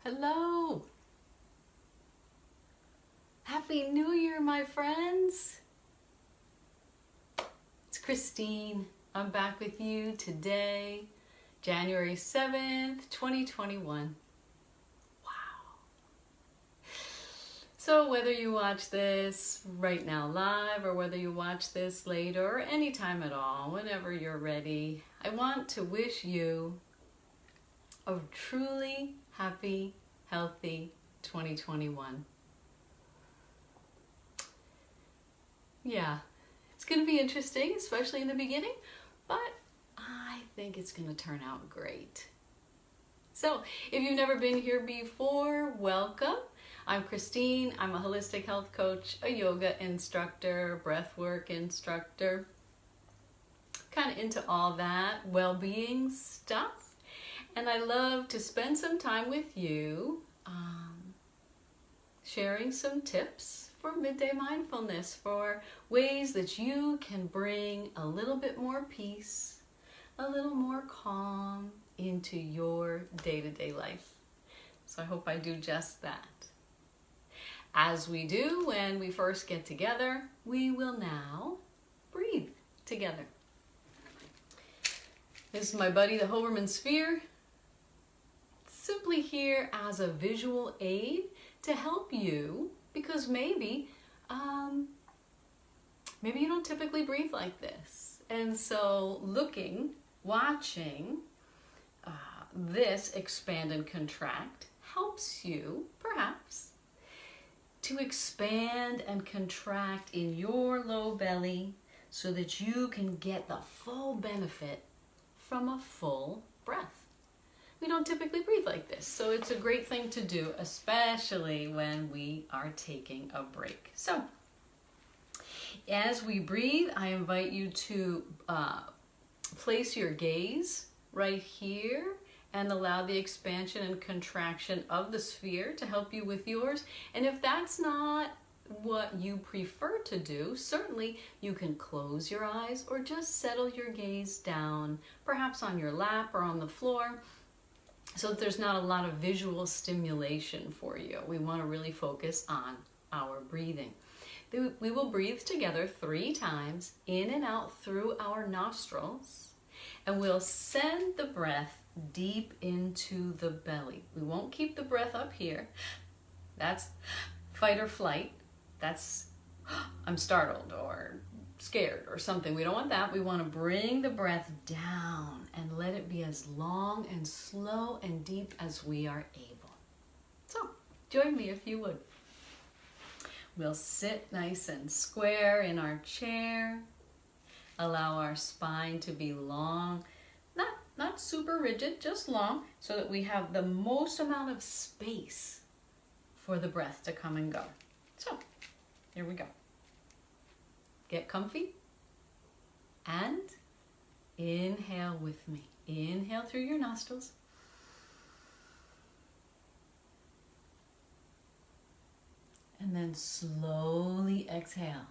Hello! Happy New Year, my friends! It's Christine. I'm back with you today, January 7th, 2021. Wow! So whether you watch this right now live or whether you watch this later or anytime at all, whenever you're ready, I want to wish you a truly happy, healthy 2021. Yeah, it's going to be interesting, especially in the beginning, but I think it's going to turn out great. So, if you've never been here before, welcome. I'm Christine. I'm a holistic health coach, a yoga instructor, breathwork instructor, kind of into all that well-being stuff. And I love to spend some time with you sharing some tips for midday mindfulness, for ways that you can bring a little bit more peace, a little more calm into your day-to-day life. So I hope I do just that. As we do when we first get together, we will now breathe together. This is my buddy, the Hoberman Sphere. Simply here as a visual aid to help you, because maybe you don't typically breathe like this. And so watching this expand and contract helps you perhaps to expand and contract in your low belly so that you can get the full benefit from a full breath. We don't typically breathe like this, so it's a great thing to do, especially when we are taking a break. So, as we breathe, I invite you to place your gaze right here and allow the expansion and contraction of the sphere to help you with yours. And if that's not what you prefer to do, certainly you can close your eyes or just settle your gaze down, perhaps on your lap or on the floor, so that there's not a lot of visual stimulation for you. We want to really focus on our breathing. We will breathe together 3 times, in and out through our nostrils, and we'll send the breath deep into the belly. We won't keep the breath up here. That's fight or flight. That's I'm startled or scared or something. We don't want that. We want to bring the breath down and let it be as long and slow and deep as we are able. So, join me if you would. We'll sit nice and square in our chair. Allow our spine to be long, not super rigid, just long, so that we have the most amount of space for the breath to come and go. So, here we go. Get comfy and inhale with me. Inhale through your nostrils. And then slowly exhale.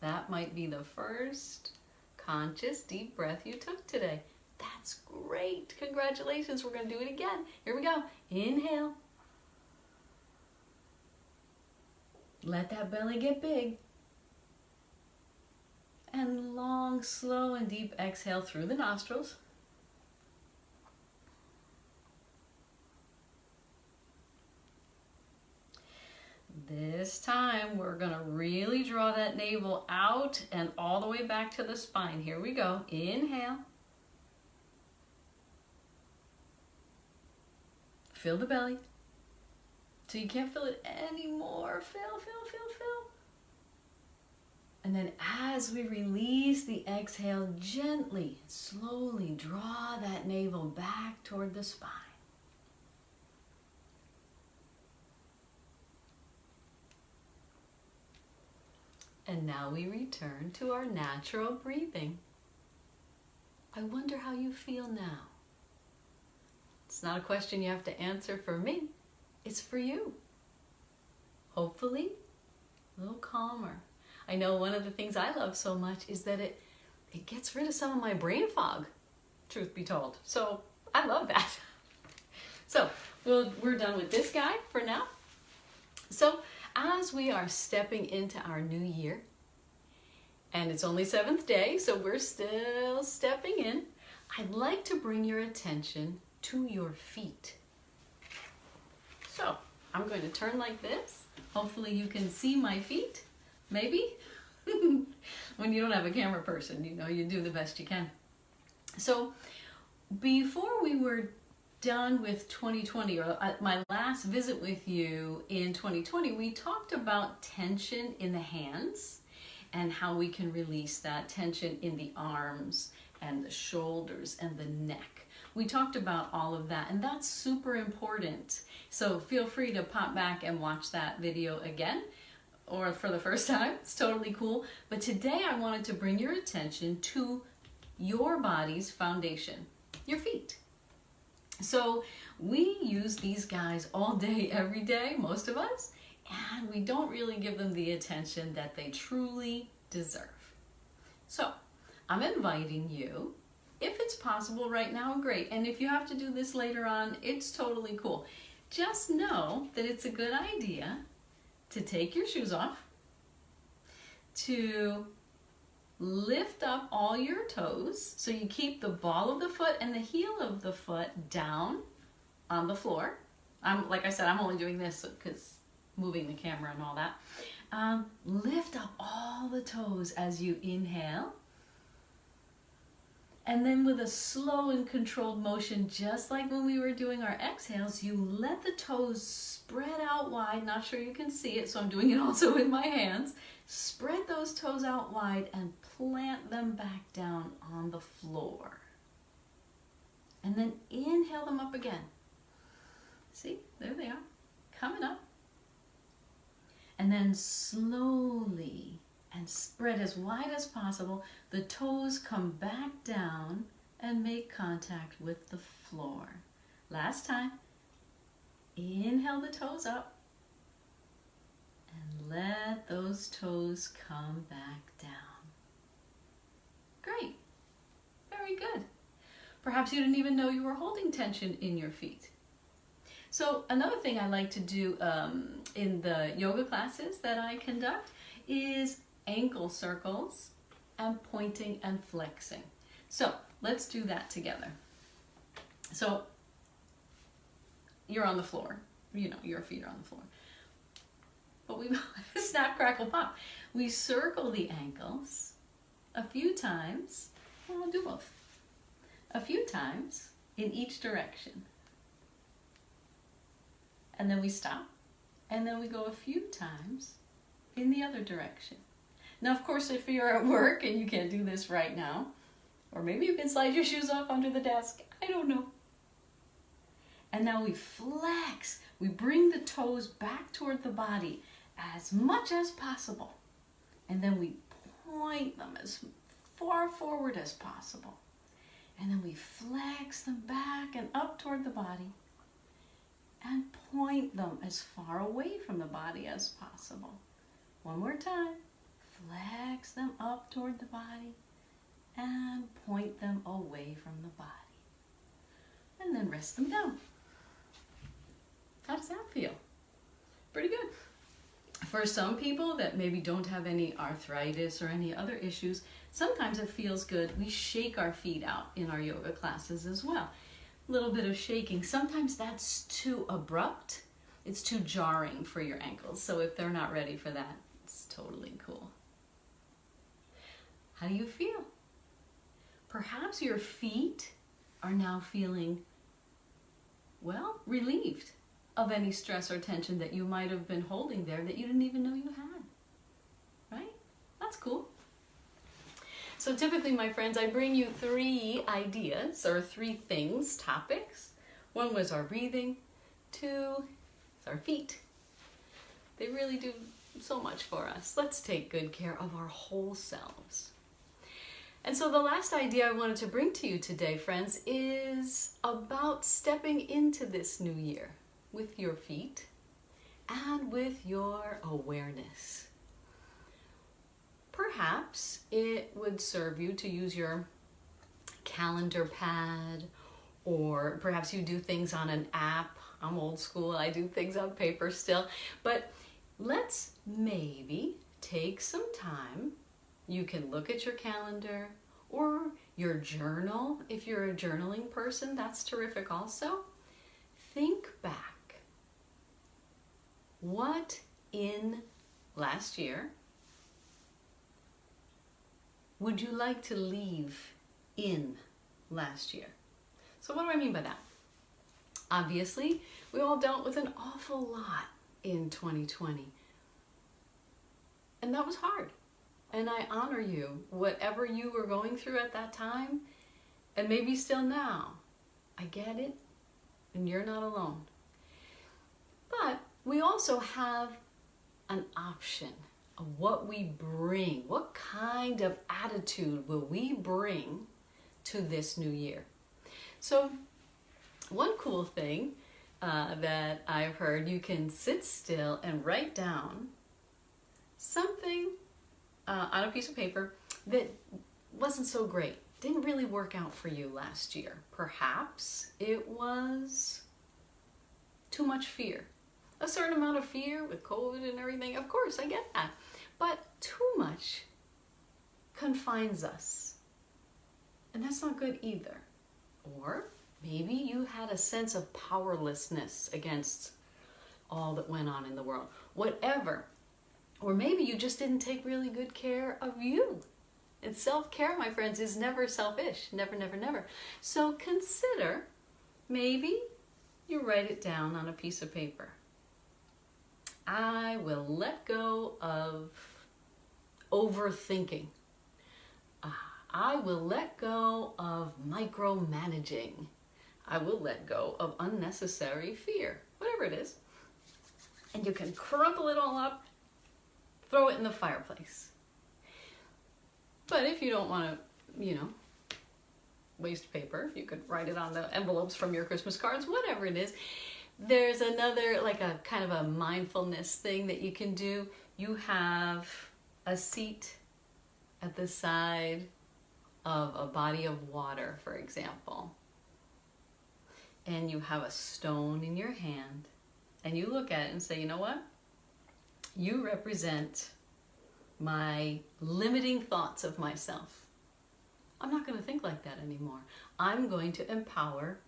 That might be the first conscious deep breath you took today. That's great. Congratulations. We're going to do it again. Here we go. Inhale. Let that belly get big. And long, slow, and deep exhale through the nostrils. This time, we're going to really draw that navel out and all the way back to the spine. Here we go. Inhale. Fill the belly. So you can't feel it anymore. Fill. And then as we release the exhale, gently, slowly draw that navel back toward the spine. And now we return to our natural breathing. I wonder how you feel now. It's not a question you have to answer for me. It's for you. Hopefully, a little calmer. I know one of the things I love so much is that it gets rid of some of my brain fog. truth be told. So I love that. So we're done with this guy for now. So as we are stepping into our new year, and it's only 7th day, so we're still stepping in, I'd like to bring your attention to your feet. So I'm going to turn like this. Hopefully you can see my feet, maybe. When you don't have a camera person, you know, you do the best you can. So before we were done with 2020, or my last visit with you in 2020, we talked about tension in the hands and how we can release that tension in the arms and the shoulders and the neck. We talked about all of that, and that's super important. So feel free to pop back and watch that video again, or for the first time. It's totally cool. But today I wanted to bring your attention to your body's foundation, your feet. So we use these guys all day, every day, most of us, and we don't really give them the attention that they truly deserve. So I'm inviting you, if it's possible right now, great. And if you have to do this later on, it's totally cool. Just know that it's a good idea to take your shoes off, to lift up all your toes, so you keep the ball of the foot and the heel of the foot down on the floor. Like I said, I'm only doing this because moving the camera and all that. Lift up all the toes as you inhale. And then with a slow and controlled motion, just like when we were doing our exhales, you let the toes spread out wide. Not sure you can see it, so I'm doing it also with my hands. Spread those toes out wide and plant them back down on the floor. And then inhale them up again. See, there they are, coming up. And then slowly and spread as wide as possible, the toes come back down and make contact with the floor. Last time, inhale the toes up and let those toes come back down. Great, very good. Perhaps you didn't even know you were holding tension in your feet. So another thing I like to do in the yoga classes that I conduct is ankle circles and pointing and flexing. So let's do that together. So you're on the floor, you know, your feet are on the floor. But we snap, crackle, pop. We circle the ankles a few times. Well, I'll do both. A few times in each direction. And then we stop. And then we go a few times in the other direction. Now, of course, if you're at work and you can't do this right now, or maybe you can slide your shoes off under the desk, I don't know. And now we flex. We bring the toes back toward the body as much as possible. And then we point them as far forward as possible. And then we flex them back and up toward the body and point them as far away from the body as possible. One more time. Flex them up toward the body and point them away from the body. And then rest them down. How does that feel? Pretty good. For some people that maybe don't have any arthritis or any other issues, sometimes it feels good. We shake our feet out in our yoga classes as well. A little bit of shaking. Sometimes that's too abrupt. It's too jarring for your ankles. So if they're not ready for that, it's totally cool. How do you feel? Perhaps your feet are now feeling, well, relieved of any stress or tension that you might have been holding there that you didn't even know you had, right? That's cool. So typically, my friends, I bring you 3 ideas or 3 things, topics. 1 was our breathing, 2 is our feet. They really do so much for us. Let's take good care of our whole selves. And so the last idea I wanted to bring to you today, friends, is about stepping into this new year with your feet and with your awareness. Perhaps it would serve you to use your calendar pad, or perhaps you do things on an app. I'm old school, I do things on paper still. But let's maybe take some time. You can look at your calendar or your journal. If you're a journaling person, that's terrific also. Think back. What in last year would you like to leave in last year? So what do I mean by that? Obviously, we all dealt with an awful lot in 2020. And that was hard. And I honor you, whatever you were going through at that time, and maybe still now. I get it, and you're not alone. But we also have an option of what we bring. What kind of attitude will we bring to this new year? So one cool thing that I've heard, you can sit still and write down something on a piece of paper that wasn't so great, didn't really work out for you last year. Perhaps it was too much fear. A certain amount of fear with COVID and everything, of course, I get that. But too much confines us. And that's not good either. Or maybe you had a sense of powerlessness against all that went on in the world. Whatever. Or maybe you just didn't take really good care of you. And self-care, my friends, is never selfish. Never, never, never. So consider, maybe you write it down on a piece of paper. I will let go of overthinking. I will let go of micromanaging. I will let go of unnecessary fear, whatever it is. And you can crumple it all up, throw it in the fireplace. But if you don't want to, waste paper, you could write it on the envelopes from your Christmas cards, whatever it is. There's another, like a kind of a mindfulness thing that you can do. You have a seat at the side of a body of water, for example. And you have a stone in your hand. And you look at it and say, you know what? You represent my limiting thoughts of myself. I'm not going to think like that anymore. I'm going to empower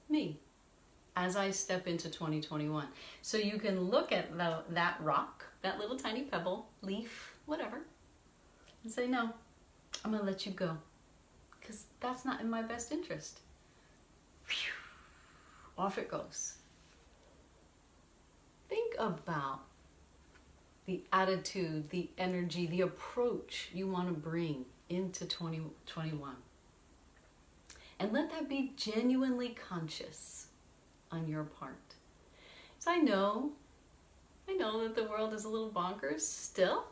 me as I step into 2021. So you can look at that rock, that little tiny pebble, leaf, whatever, and say, no, I'm going to let you go, because that's not in my best interest. Whew. Off it goes. Think about the attitude, the energy, the approach you want to bring into 2021. And let that be genuinely conscious on your part. So I know that the world is a little bonkers still,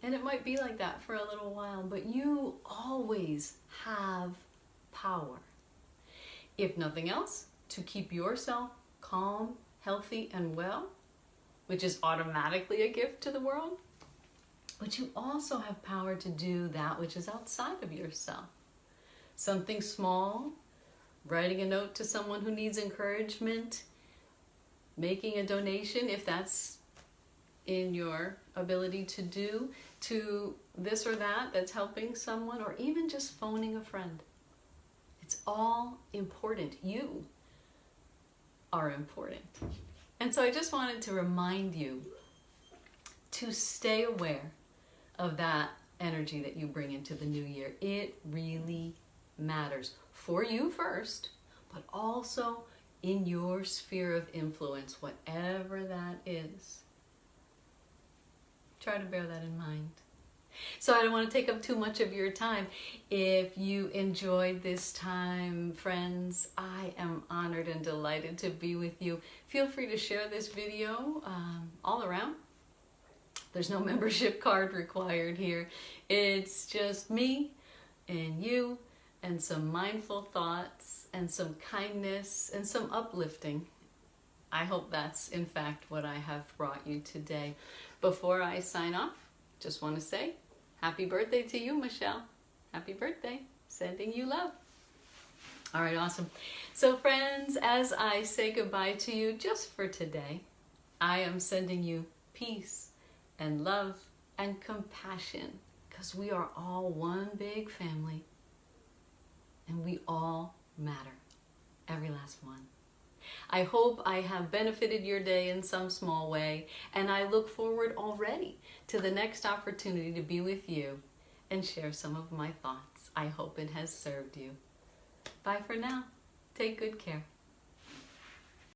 and it might be like that for a little while, but you always have power. If nothing else, to keep yourself calm, healthy, and well, which is automatically a gift to the world, but you also have power to do that which is outside of yourself. Something small, writing a note to someone who needs encouragement, making a donation if that's in your ability to do, to this or that that's helping someone, or even just phoning a friend. It's all important. You are important. And so I just wanted to remind you to stay aware of that energy that you bring into the new year. It really matters for you first, but also in your sphere of influence, whatever that is. Try to bear that in mind. So I don't want to take up too much of your time. If you enjoyed this time, friends, I am honored and delighted to be with you. Feel free to share this video all around. There's no membership card required here. It's just me and you and some mindful thoughts and some kindness and some uplifting. I hope that's in fact what I have brought you today. Before I sign off, just want to say happy birthday to you, Michelle. Happy birthday. Sending you love. All right, awesome. So friends, as I say goodbye to you just for today, I am sending you peace and love and compassion, because we are all one big family and we all matter, every last one. I hope I have benefited your day in some small way, and I look forward already to the next opportunity to be with you and share some of my thoughts. I hope it has served you. Bye for now. Take good care.